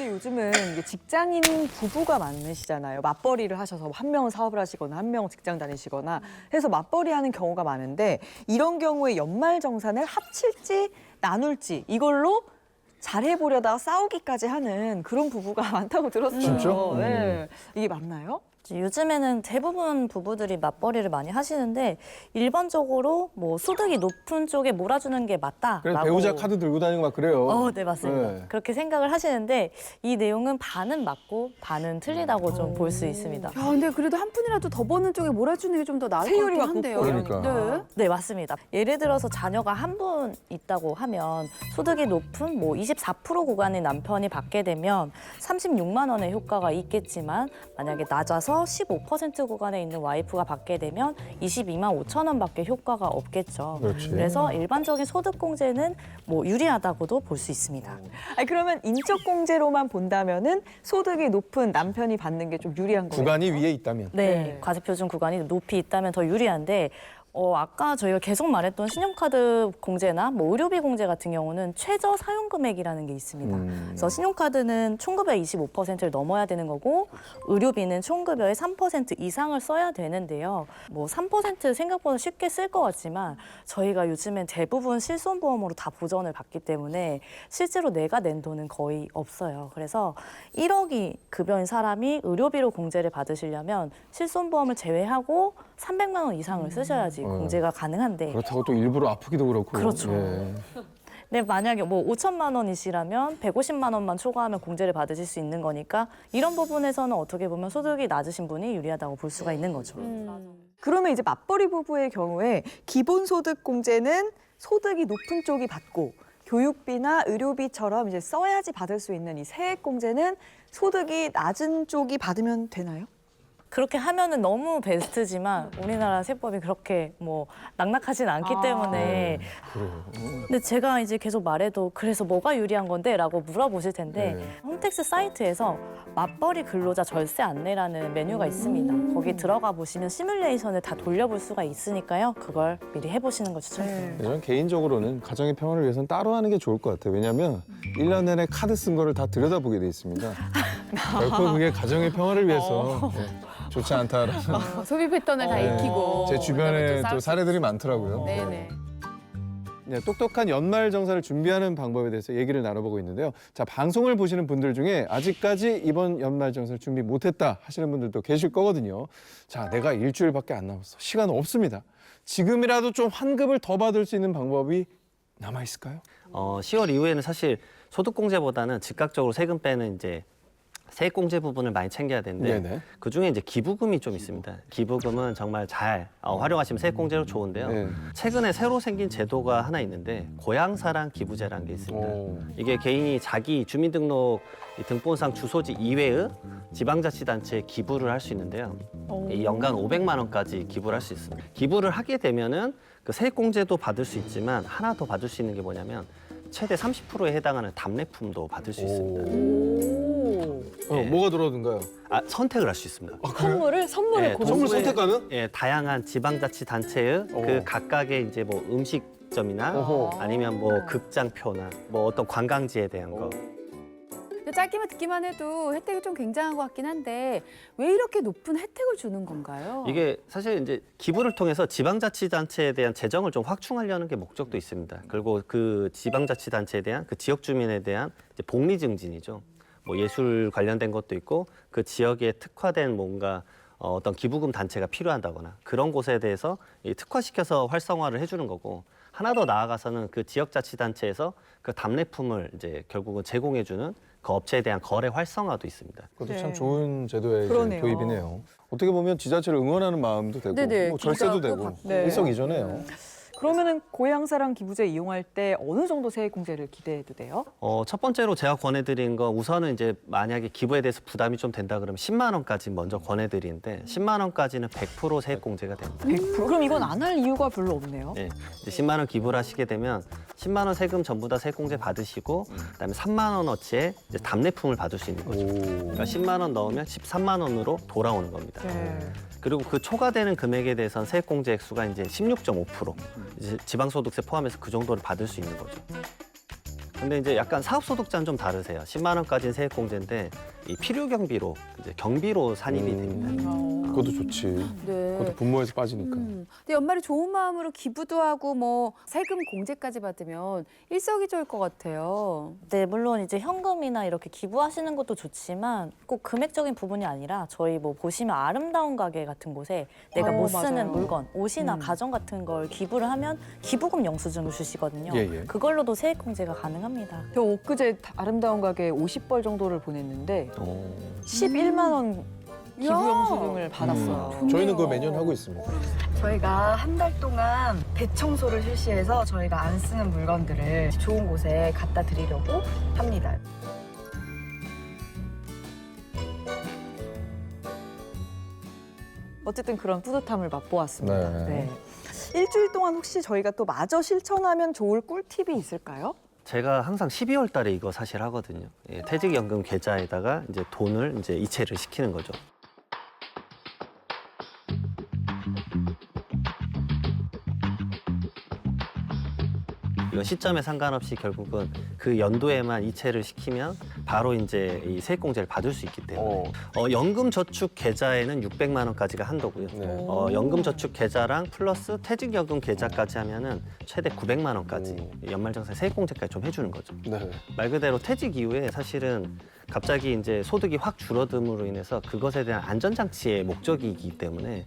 근데 요즘은 이게 직장인 부부가 많으시잖아요. 맞벌이를 하셔서 한 명은 사업을 하시거나 한 명은 직장 다니시거나 해서 맞벌이 하는 경우가 많은데 이런 경우에 연말정산을 합칠지 나눌지 이걸로 잘해보려다가 싸우기까지 하는 그런 부부가 많다고 들었어요. 진짜? 네. 이게 맞나요? 요즘에는 대부분 부부들이 맞벌이를 많이 하시는데 일반적으로 뭐 소득이 높은 쪽에 몰아주는 게 맞다라고. 그래서 배우자 카드 들고 다니고 막 그래요. 네, 맞습니다. 네. 그렇게 생각을 하시는데 이 내용은 반은 맞고 반은 틀리다고 좀 볼 수 있습니다. 야, 근데 그래도 한 푼이라도 더 버는 쪽에 몰아주는 게 좀 더 나을 것 세율이 같긴 막 한데요. 높고 네. 네, 맞습니다. 예를 들어서 자녀가 한 분 있다고 하면 소득이 높은 뭐 24% 구간의 남편이 받게 되면 36만 원의 효과가 있겠지만 만약에 낮아서 15% 구간에 있는 와이프가 받게 되면 22만 5천 원밖에 효과가 없겠죠. 그렇지. 그래서 일반적인 소득 공제는 뭐 유리하다고도 볼 수 있습니다. 아니, 그러면 인적 공제로만 본다면은 소득이 높은 남편이 받는 게 좀 유리한 거예요. 구간이 위에 있다면. 네, 네. 과세표준 구간이 높이 있다면 더 유리한데 아까 저희가 계속 말했던 신용카드 공제나 뭐 의료비 공제 같은 경우는 최저 사용 금액이라는 게 있습니다. 그래서 신용카드는 총급여의 25%를 넘어야 되는 거고 의료비는 총급여의 3% 이상을 써야 되는데요. 뭐 3% 생각보다 쉽게 쓸 것 같지만 저희가 요즘엔 대부분 실손보험으로 다 보전을 받기 때문에 실제로 내가 낸 돈은 거의 없어요. 그래서 1억이 급여인 사람이 의료비로 공제를 받으시려면 실손보험을 제외하고 300만 원 이상을 쓰셔야지 공제가 가능한데 그렇다고 또 일부러 아프기도 그렇고. 그렇죠. 예. 네, 만약에 뭐 5천만 원이시라면 150만 원만 초과하면 공제를 받으실 수 있는 거니까 이런 부분에서는 어떻게 보면 소득이 낮으신 분이 유리하다고 볼 수가 있는 거죠. 그러면 이제 맞벌이 부부의 경우에 기본소득 공제는 소득이 높은 쪽이 받고 교육비나 의료비처럼 이제 써야지 받을 수 있는 이 세액 공제는 소득이 낮은 쪽이 받으면 되나요? 그렇게 하면은 너무 베스트지만 우리나라 세법이 그렇게 뭐 낙낙하진 않기 때문에 그래요. 근데 제가 이제 계속 말해도 그래서 뭐가 유리한 건데? 라고 물어보실 텐데 네. 홈택스 사이트에서 맞벌이 근로자 절세 안내라는 메뉴가 있습니다. 거기 들어가 보시면 시뮬레이션을 다 돌려볼 수가 있으니까요. 그걸 미리 해보시는 걸 추천드립니다. 저는 개인적으로는 가정의 평화를 위해서는 따로 하는 게 좋을 것 같아요. 왜냐하면 1년 내내 카드 쓴 거를 다 들여다보게 돼 있습니다. 결코 그게 가정의 평화를 위해서 좋지 않다라는 소비 패턴을 다 익히고. 제 주변에 그다음에 또 싸울 사례들이 많더라고요. 네네. 네, 똑똑한 연말 정산을 준비하는 방법에 대해서 얘기를 나눠보고 있는데요. 자, 방송을 보시는 분들 중에 아직까지 이번 연말 정산을 준비 못했다 하시는 분들도 계실 거거든요. 자, 내가 일주일밖에 안 남았어. 시간 없습니다. 지금이라도 좀 환급을 더 받을 수 있는 방법이 남아 있을까요? 10월 이후에는 사실 소득공제보다는 즉각적으로 세금 빼는 이제 세액공제 부분을 많이 챙겨야 되는데 네네. 그중에 이제 기부금이 좀 있습니다. 기부금은 정말 잘 활용하시면 세액공제로 좋은데요. 네. 최근에 새로 생긴 제도가 하나 있는데 고향사랑 기부제라는 게 있습니다. 오. 이게 개인이 자기 주민등록 이 등본상 주소지 이외의 지방자치단체에 기부를 할 수 있는데요. 이 연간 500만 원까지 기부를 할 수 있습니다. 기부를 하게 되면은 그 세액공제도 받을 수 있지만 하나 더 받을 수 있는 게 뭐냐면 최대 30%에 해당하는 답례품도 받을 수 있습니다. 뭐가 들어오던가요? 선택을 할 수 있습니다. 선물을 고르는 선물 선택 가능? 예, 다양한 지방자치단체의 그 각각의 이제 뭐 음식점이나 어허. 아니면 뭐 극장표나 뭐 어떤 관광지에 대한 거. 근데 짧게만 듣기만 해도 혜택이 좀 굉장한 것 같긴 한데 왜 이렇게 높은 혜택을 주는 건가요? 이게 사실 이제 기부를 통해서 지방자치단체에 대한 재정을 좀 확충하려는 게 목적도 있습니다. 그리고 그 지방자치단체에 대한 그 지역 주민에 대한 이제 복리 증진이죠. 뭐 예술 관련된 것도 있고 그 지역에 특화된 뭔가 어떤 기부금 단체가 필요하다거나 그런 곳에 대해서 특화시켜서 활성화를 해주는 거고 하나 더 나아가서는 그 지역자치단체에서 그 답례품을 이제 결국은 제공해주는 그 업체에 대한 거래 활성화도 있습니다. 그것도 네. 참 좋은 제도의 이제 그러네요. 도입이네요. 어떻게 보면 지자체를 응원하는 마음도 되고 네네, 뭐 절세도 기부도 되고 받고. 네. 일석이조네요. 그러면은 고향사랑 기부제 이용할 때 어느 정도 세액 공제를 기대해도 돼요? 첫 번째로 제가 권해드리는 건 우선은 이제 만약에 기부에 대해서 부담이 좀 된다 그러면 10만 원까지 먼저 권해드리는데 10만 원까지는 100% 세액 공제가 됩니다. 100%? 그럼 이건 안 할 이유가 별로 없네요. 네, 이제 10만 원 기부를 하시게 되면 10만 원 세금 전부 다 세액 공제 받으시고 그다음에 3만 원어치의 이제 답례품을 받을 수 있는 거죠. 그러니까 10만 원 넣으면 13만 원으로 돌아오는 겁니다. 네. 그리고 그 초과되는 금액에 대해서는 세액 공제 액수가 이제 16.5%. 이제 지방소득세 포함해서 그 정도를 받을 수 있는 거죠. 근데 이제 약간 사업소득자는 좀 다르세요. 10만 원까지는 세액공제인데 이 필요 경비로 이제 경비로 산입이 됩니다. 그것도 좋지. 네. 그것도 분모에서 빠지니까. 근데 연말에 좋은 마음으로 기부도 하고 뭐 세금 공제까지 받으면 일석이조일 것 같아요. 네, 물론 이제 현금이나 이렇게 기부하시는 것도 좋지만 꼭 금액적인 부분이 아니라 저희 뭐 보시면 아름다운 가게 같은 곳에 내가 못 쓰는 맞아요. 물건, 옷이나 가전 같은 걸 기부를 하면 기부금 영수증을 주시거든요. 예, 예. 그걸로도 세액 공제가 가능합니다. 저 엊그제 아름다운 가게에 50벌 정도를 보냈는데 오. 11만 원 기부 이야. 영수증을 받았어요. 좋네요. 저희는 그거 매년 하고 있습니다. 저희가 한 달 동안 대청소를 실시해서 저희가 안 쓰는 물건들을 좋은 곳에 갖다 드리려고 합니다. 어쨌든 그런 뿌듯함을 맛보았습니다. 네. 네. 일주일 동안 혹시 저희가 또 마저 실천하면 좋을 꿀팁이 있을까요? 제가 항상 12월 달에 이거 사실 하거든요. 예, 퇴직연금 계좌에다가 이제 돈을 이제 이체를 시키는 거죠. 이거 시점에 상관없이 결국은 그 연도에만 이체를 시키면 바로 이제 이 세액공제를 받을 수 있기 때문에 연금저축 계좌에는 600만 원까지가 한도고요. 네. 연금저축 계좌랑 플러스 퇴직연금 계좌까지 하면은 최대 900만 원까지 연말정산 세액공제까지 좀 해주는 거죠. 네. 말 그대로 퇴직 이후에 사실은 갑자기 이제 소득이 확 줄어듦으로 인해서 그것에 대한 안전장치의 목적이기 때문에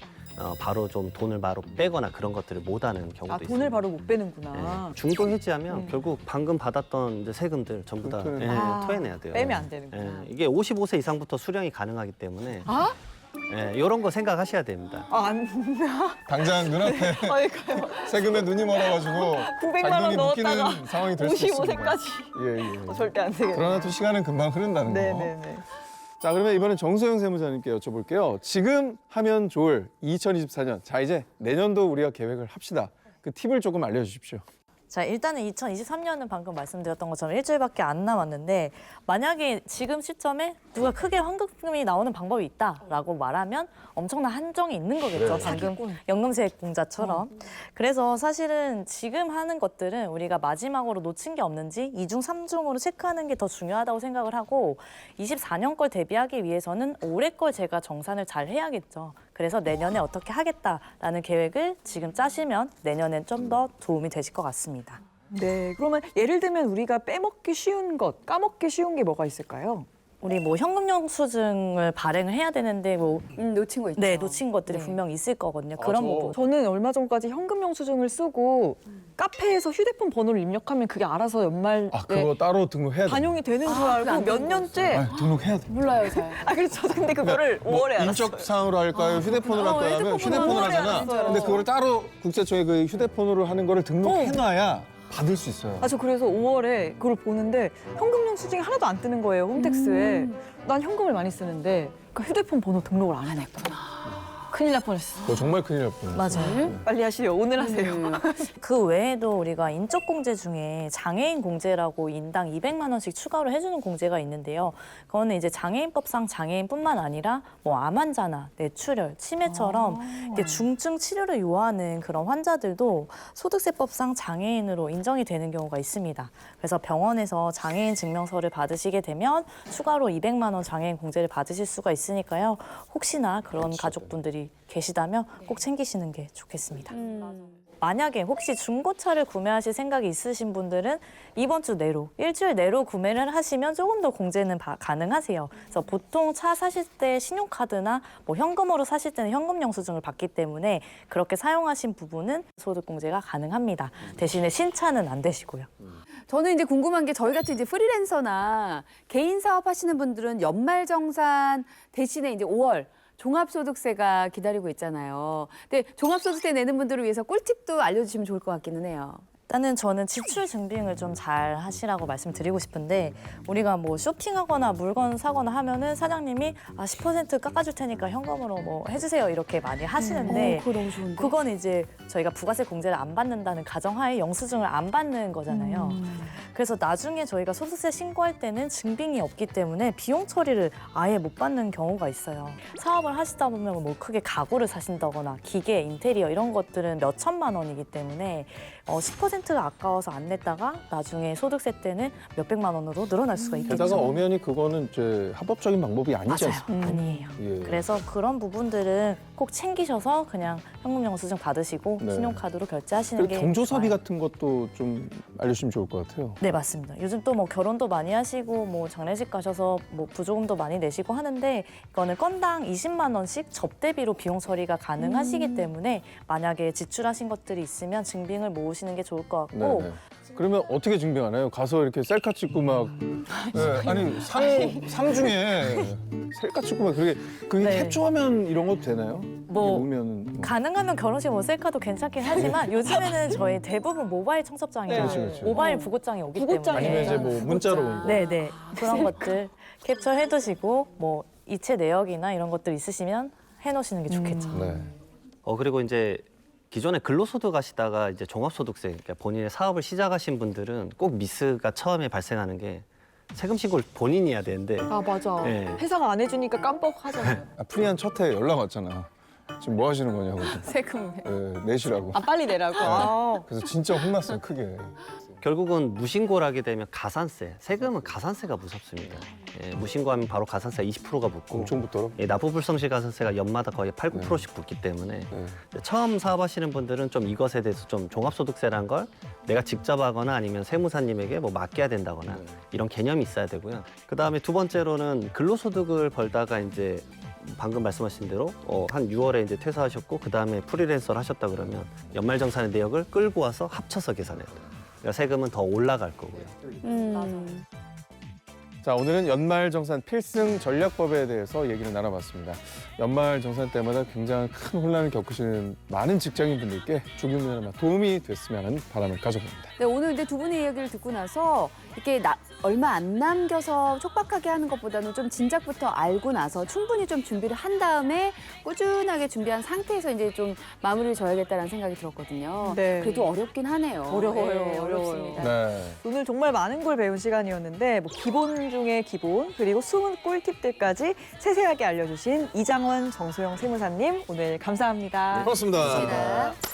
바로 좀 돈을 바로 빼거나 그런 것들을 못하는 경우도 있습니다. 돈을 바로 못 빼는구나. 예, 중도 해지하면 결국 방금 받았던 이제 세금들 전부 다 토해내야 아, 토해내야 돼요. 빼면 안 되는구나. 예, 이게 55세 이상부터 수령이 가능하기 때문에 아? 이런 거 생각하셔야 됩니다. 안 당장 눈앞에 그러니까요. 세금에 눈이 멀어가지고 900만 원 잔돈이 묶이는 넣었다가 상황이 될 수 있습니다. 55세까지 예, 예. 절대 안 되겠네. 그러나 또 시간은 금방 흐른다는 거. 네네네. 자, 그러면 이번엔 정소영 세무자님께 여쭤볼게요. 지금 하면 좋을 2024년. 자, 이제 내년도 우리가 계획을 합시다. 그 팁을 조금 알려주십시오. 자, 일단은 2023년은 방금 말씀드렸던 것처럼 일주일밖에 안 남았는데 만약에 지금 시점에 누가 크게 환급금이 나오는 방법이 있다라고 말하면 엄청난 한정이 있는 거겠죠. 방금 연금세액공자처럼. 그래서 사실은 지금 하는 것들은 우리가 마지막으로 놓친 게 없는지 2중, 3중으로 체크하는 게 더 중요하다고 생각을 하고 24년 걸 대비하기 위해서는 올해 걸 제가 정산을 잘 해야겠죠. 그래서 내년에 어떻게 하겠다라는 계획을 지금 짜시면 내년엔 좀 더 도움이 되실 것 같습니다. 네, 그러면 예를 들면 우리가 빼먹기 쉬운 것, 까먹기 쉬운 게 뭐가 있을까요? 우리 뭐 현금 영수증을 발행을 해야 되는데 뭐 놓친 거 있죠. 네, 놓친 것들이 네. 분명 있을 거거든요. 그런 부분. 저는 얼마 전까지 현금 영수증을 쓰고 카페에서 휴대폰 번호를 입력하면 그게 알아서 연말 아, 그거 따로 등록해야 돼. 반영이 되는 줄 그게 알고 안 몇 되는 년째 아, 등록해야 돼. 몰라요, 잘. 그래서 저도 근데 그거를 5월에 알았어요. 인적사항으로 할까요? 휴대폰으로 할까요? 하면 휴대폰으로 휴대폰으로 하잖아. 알았어요. 근데 그거를 따로 국세청에 그 휴대폰으로 하는 거를 등록해놔야 받을 수 있어요. 저 그래서 5월에 그걸 보는데 현금 영수증이 하나도 안 뜨는 거예요, 홈택스에. 난 현금을 많이 쓰는데 그러니까 휴대폰 번호 등록을 안 해냈구나. 큰일 날 뻔했어. 그거 정말 큰일 날 뻔했어요. 맞아요. 빨리 하시오. 오늘 하세요. 그 외에도 우리가 인적 공제 중에 장애인 공제라고 인당 200만 원씩 추가로 해주는 공제가 있는데요. 그거는 이제 장애인법상 장애인뿐만 아니라 뭐 암 환자나 뇌출혈, 치매처럼 이렇게 중증 치료를 요하는 그런 환자들도 소득세법상 장애인으로 인정이 되는 경우가 있습니다. 그래서 병원에서 장애인 증명서를 받으시게 되면 추가로 200만 원 장애인 공제를 받으실 수가 있으니까요. 혹시나 그런 가족분들이 계시다면 꼭 챙기시는 게 좋겠습니다. 만약에 혹시 중고차를 구매하실 생각이 있으신 분들은 이번 주 내로, 일주일 내로 구매를 하시면 조금 더 공제는 가능하세요. 그래서 보통 차 사실 때 신용카드나 뭐 현금으로 사실 때는 현금 영수증을 받기 때문에 그렇게 사용하신 부분은 소득공제가 가능합니다. 대신에 신차는 안 되시고요. 저는 이제 궁금한 게 저희 같은 이제 프리랜서나 개인 사업 하시는 분들은 연말정산 대신에 이제 5월 종합소득세가 기다리고 있잖아요. 근데 종합소득세 내는 분들을 위해서 꿀팁도 알려주시면 좋을 것 같기는 해요. 일단은 저는 지출 증빙을 좀 잘 하시라고 말씀드리고 싶은데 우리가 뭐 쇼핑하거나 물건 사거나 하면은 사장님이 10% 깎아줄 테니까 현금으로 뭐 해주세요 이렇게 많이 하시는데 그거 너무 좋은데. 그건 이제 저희가 부가세 공제를 안 받는다는 가정하에 영수증을 안 받는 거잖아요. 그래서 나중에 저희가 소득세 신고할 때는 증빙이 없기 때문에 비용 처리를 아예 못 받는 경우가 있어요. 사업을 하시다 보면 뭐 크게 가구를 사신다거나 기계, 인테리어 이런 것들은 몇 천만 원이기 때문에 10% 10%가 아까워서 안 냈다가 나중에 소득세 때는 몇백만 원으로 늘어날 수가 있겠죠. 게다가 엄연히 그거는 이제 합법적인 방법이 아니지 맞아요. 않습니까? 아니에요. 예. 그래서 그런 부분들은 꼭 챙기셔서 그냥 현금 영수증 받으시고 네. 신용카드로 결제하시는 그리고 게 경조사비 좋아요. 같은 것도 좀 알려주시면 좋을 것 같아요. 네, 맞습니다. 요즘 또 뭐 결혼도 많이 하시고 뭐 장례식 가셔서 뭐 부조금도 많이 내시고 하는데 이거는 건당 20만 원씩 접대비로 비용 처리가 가능하시기 때문에 만약에 지출하신 것들이 있으면 증빙을 모으시는 게 좋을 것 같고 네. 그러면 어떻게 증빙하나요? 가서 이렇게 셀카 찍고 막 네, 아니 상 중에 셀카 찍고 막 그게 네. 캡처하면 이런 것도 되나요? 뭐 오면 가능하면 결혼식 뭐 셀카도 괜찮긴 하지만 요즘에는 저희 대부분 모바일 청첩장이나 그렇죠, 그렇죠. 모바일 부고장이 오기 부고장이 때문에 아니면 이제 뭐 문자로 온 거. 네네 그런 것들 캡처해 두시고 뭐 이체 내역이나 이런 것들 있으시면 해놓으시는 게 좋겠죠. 네. 그리고 이제 기존에 근로소득 하시다가 이제 종합소득세, 그러니까 본인의 사업을 시작하신 분들은 꼭 미스가 처음에 발생하는 게 세금 신고를 본인이 해야 되는데 아 맞아. 네. 회사가 안 해주니까 깜빡하잖아요. 프리한 첫 해 연락 왔잖아. 지금 뭐 하시는 거냐고. 세금. 네, 내시라고. 아 빨리 내라고. 아. 그래서 진짜 혼났어요, 크게. 결국은 무신고를 하게 되면 가산세, 세금은 가산세가 무섭습니다. 예, 무신고하면 바로 가산세가 20%가 붙고 엄청 붙더라. 예, 납부불성실 가산세가 연마다 거의 8, 9%씩 붙기 때문에 네. 처음 사업하시는 분들은 좀 이것에 대해서 좀 종합소득세란 걸 내가 직접 하거나 아니면 세무사님에게 뭐 맡겨야 된다거나 이런 개념이 있어야 되고요. 그다음에 두 번째로는 근로소득을 벌다가 이제 방금 말씀하신 대로 한 6월에 이제 퇴사하셨고 그다음에 프리랜서를 하셨다 그러면 연말정산의 내역을 끌고 와서 합쳐서 계산해야 돼요. 그러니까 세금은 더 올라갈 거고요. 자, 오늘은 연말정산 필승 전략법에 대해서 얘기를 나눠봤습니다. 연말정산 때마다 굉장히 큰 혼란을 겪으시는 많은 직장인분들께 조금이나마 도움이 됐으면 하는 바람을 가져봅니다. 네, 오늘 근데 두 분의 이야기를 듣고 나서 이렇게 얼마 안 남겨서 촉박하게 하는 것보다는 좀 진작부터 알고 나서 충분히 좀 준비를 한 다음에 꾸준하게 준비한 상태에서 이제 좀 마무리를 져야겠다는 생각이 들었거든요. 네. 그래도 어렵긴 하네요. 어려워요, 네, 어려워요. 어렵습니다. 네. 오늘 정말 많은 걸 배운 시간이었는데 뭐 기본 중에 기본 그리고 숨은 꿀팁들까지 세세하게 알려주신 이장원 정소영 세무사님 오늘 감사합니다. 고맙습니다. 고맙습니다.